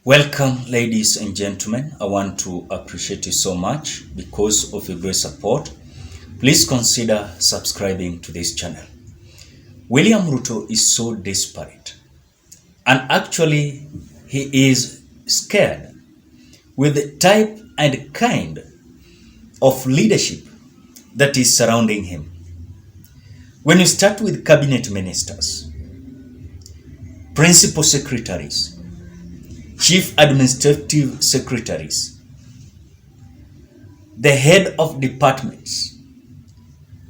Welcome, ladies and gentlemen. I want to appreciate you so much because of your great support. Please consider subscribing to this channel. William Ruto is so desperate, and actually he is scared with the type and kind of leadership that is surrounding him. When you start with cabinet ministers, principal secretaries, chief administrative secretaries, the head of departments,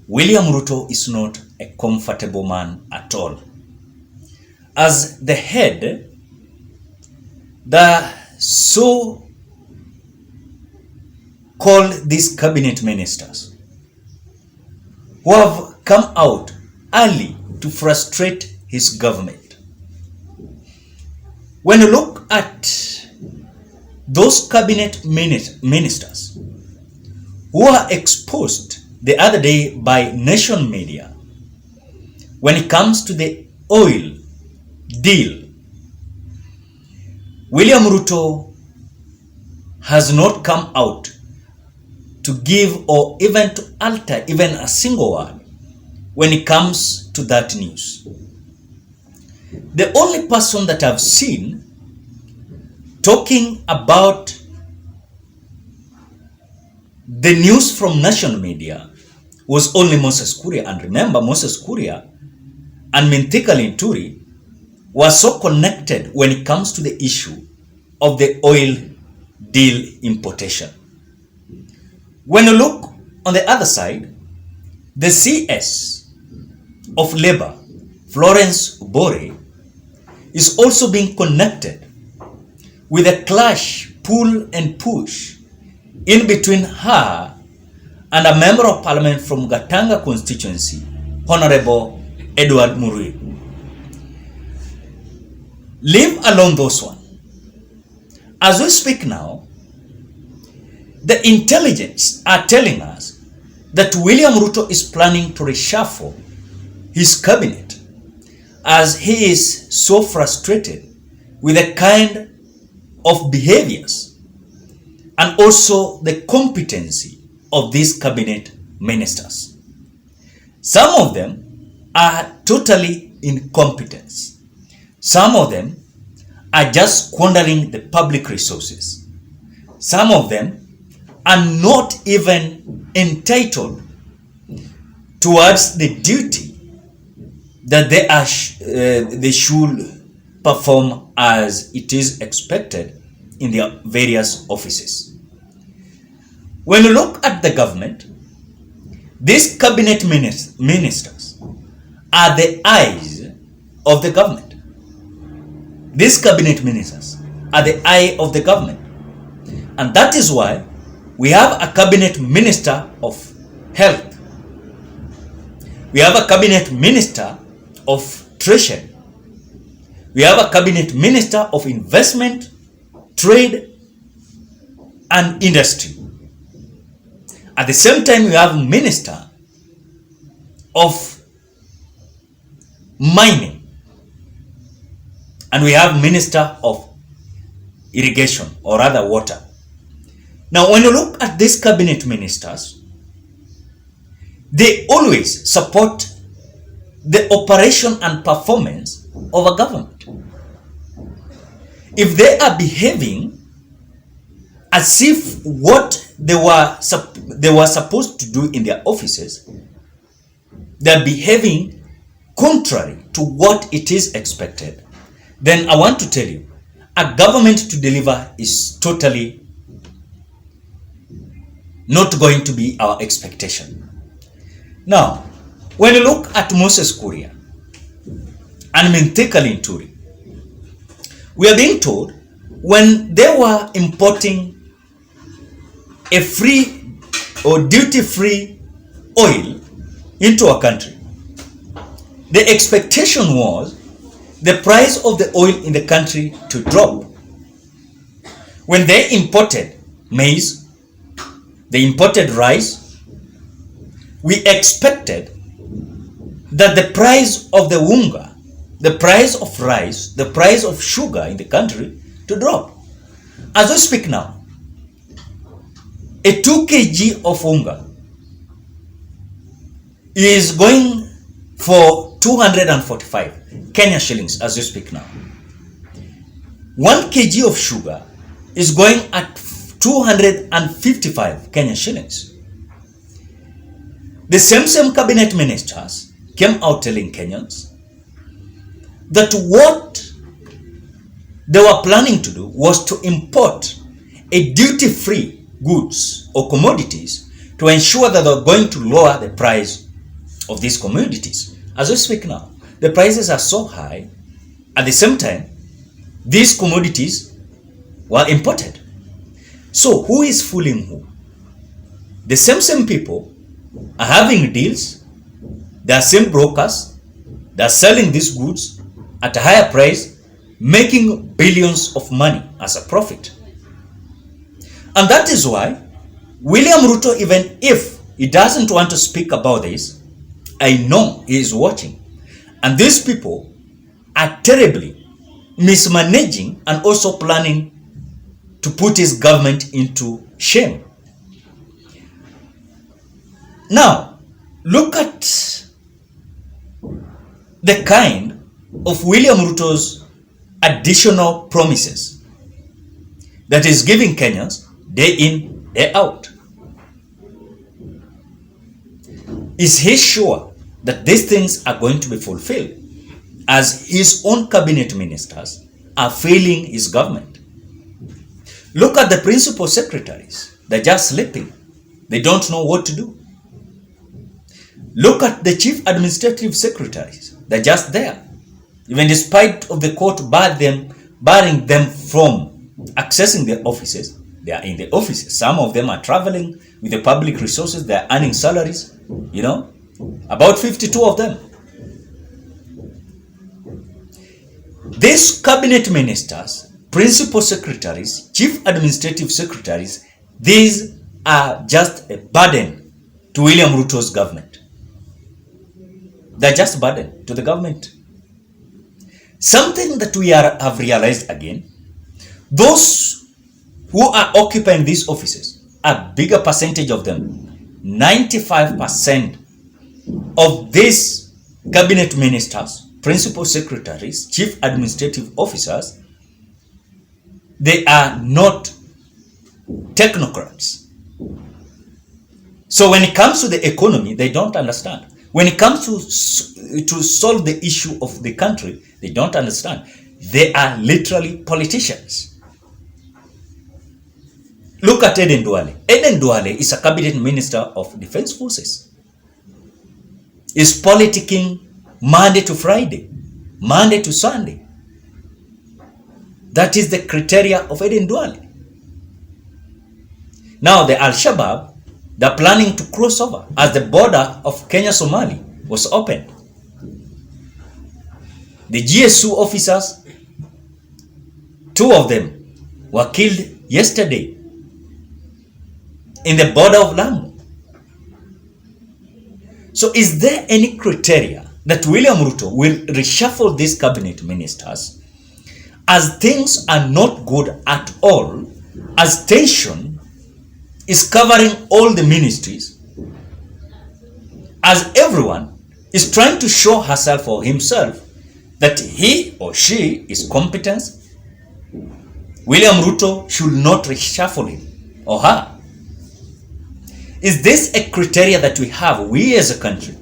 William Ruto is not a comfortable man at all. As the head, the so-called these cabinet ministers who have come out early to frustrate his government. When you look at those cabinet ministers who are exposed the other day by nation media when it comes to the oil deal, William Ruto has not come out to give or even to alter even a single word when it comes to that news. The only person that I've seen talking about the news from national media was only Moses Kuria. And remember, Moses Kuria and Mithika Linturi were so connected when it comes to the issue of the oil deal importation. When you look on the other side, the CS of Labour, Florence Bore, is also being connected with a clash, pull and push in between her and a member of parliament from Gatanga constituency, Honorable Edward Murui. Leave alone those one. As we speak now, the intelligence are telling us that William Ruto is planning to reshuffle his cabinet as he is so frustrated with the kind of behaviors and also the competency of these cabinet ministers. Some of them are totally incompetent. Some of them are just squandering the public resources. Some of them are not even entitled towards the duty that they should perform as it is expected in their various offices. When you look at the government, these cabinet ministers are the eyes of the government. These cabinet ministers are the eye of the government. And that is why we have a cabinet minister of health. We have a cabinet minister of treasury. We have a cabinet minister of investment, trade, and industry. At the same time, we have minister of mining, and we have minister of irrigation, or rather water. Now, when you look at these cabinet ministers, they always support the operation and performance of a government. If they are behaving as if what they were supposed to do in their offices, they are behaving contrary to what it is expected, then I want to tell you, a government to deliver is totally not going to be our expectation. Now, when you look at Moses Kuria and Mithika Linturi, we are being told when they were importing a free or duty-free oil into our country, the expectation was the price of the oil in the country to drop. When they imported maize, they imported rice, we expected that the price of the unga, the price of rice, the price of sugar in the country to drop. As we speak now, a 2 kg of unga is going for 245 Kenya shillings as we speak now. 1 kg of sugar is going at 255 Kenya shillings. The same cabinet ministers came out telling Kenyans that what they were planning to do was to import a duty-free goods or commodities to ensure that they're going to lower the price of these commodities. As we speak now, the prices are so high. At the same time, these commodities were imported. So who is fooling who? The same people are having deals. They are same brokers. They are selling these goods at a higher price, making billions of money as a profit. And that is why William Ruto, even if he doesn't want to speak about this, I know he is watching. And these people are terribly mismanaging and also planning to put his government into shame. Now, look at the kind of William Ruto's additional promises that is giving Kenyans day in, day out. Is he sure that these things are going to be fulfilled, as his own cabinet ministers are failing his government? Look at the principal secretaries. They're just sleeping. They don't know what to do. Look at the chief administrative secretaries. They're just there. Even despite of the court barring them from accessing their offices, they are in the offices. Some of them are traveling with the public resources. They are earning salaries, about 52 of them. These cabinet ministers, principal secretaries, chief administrative secretaries, these are just a burden to William Ruto's government. They're just a burden to the government. Something that we have realized again, those who are occupying these offices, a bigger percentage of them, 95% of these cabinet ministers, principal secretaries, chief administrative officers, they are not technocrats. So when it comes to the economy, they don't understand. When it comes to solve the issue of the country, they don't understand. They are literally politicians. Look at Aden Duale. Aden Duale is a cabinet minister of defense forces. Is politicking Monday to Friday, Monday to Sunday. That is the criteria of Aden Duale. Now the Al-Shabaab, they're planning to cross over as the border of Kenya-Somali was opened. The GSU officers, 2 of them were killed yesterday in the border of Lamu. So is there any criteria that William Ruto will reshuffle these cabinet ministers as things are not good at all, as tension is covering all the ministries, as everyone is trying to show herself or himself that he or she is competent? William Ruto should not reshuffle him or her. Is this a criteria that we have, we as a country?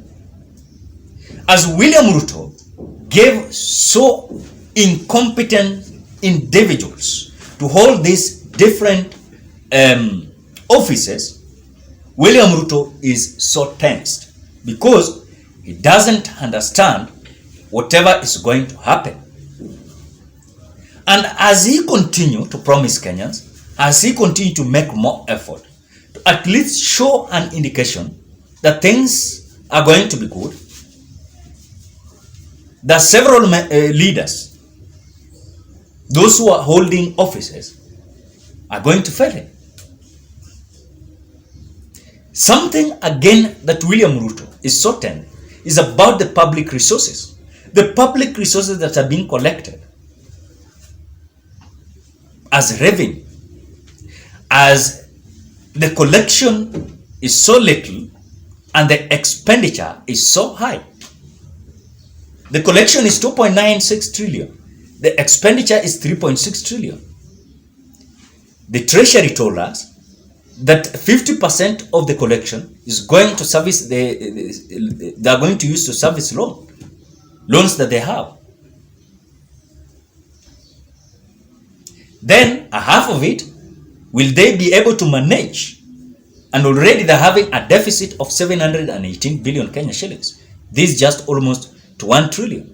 As William Ruto gave so incompetent individuals to hold these different offices, William Ruto is so tensed because he doesn't understand whatever is going to happen. And as he continues to promise Kenyans, as he continues to make more effort to at least show an indication that things are going to be good, there are several leaders, those who are holding offices, are going to fail him. Something again that William Ruto is certain is about the public resources. The public resources that are being collected as revenue as the collection is so little and the expenditure is so high. The collection is 2.96 trillion. The expenditure is 3.6 trillion. The Treasury told us that 50% of the collection is going to service they are going to use to service loans that they have. Then a half of it will they be able to manage, and already they're having a deficit of 718 billion Kenya shillings. This is just almost to 1 trillion.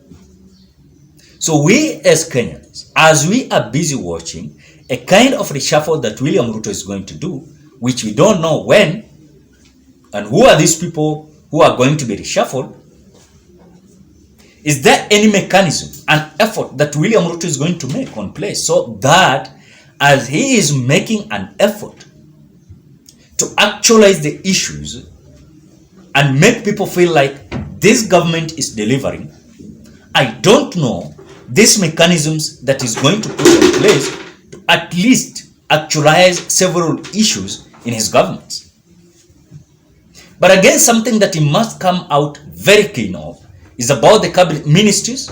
So we as Kenyans, as we are busy watching a kind of reshuffle that William Ruto is going to do, which we don't know when and who are these people who are going to be reshuffled, is there any mechanism and effort that William Ruto is going to make on place so that as he is making an effort to actualize the issues and make people feel like this government is delivering, I don't know these mechanisms that is going to put in place to at least actualize several issues in his government. But again, something that he must come out very keen of is about the cabinet ministries,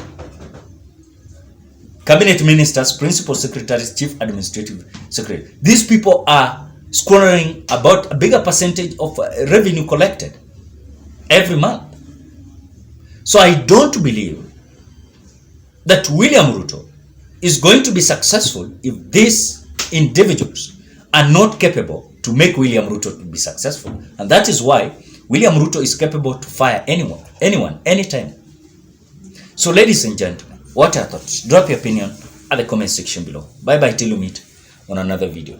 cabinet ministers, principal secretaries, chief administrative secretary. These people are squandering about a bigger percentage of revenue collected every month. So I don't believe that William Ruto is going to be successful if these individuals are not capable to make William Ruto to be successful. And that is why William Ruto is capable to fire anyone, anytime. So ladies and gentlemen, what are your thoughts? Drop your opinion at the comment section below. Bye bye till we meet on another video.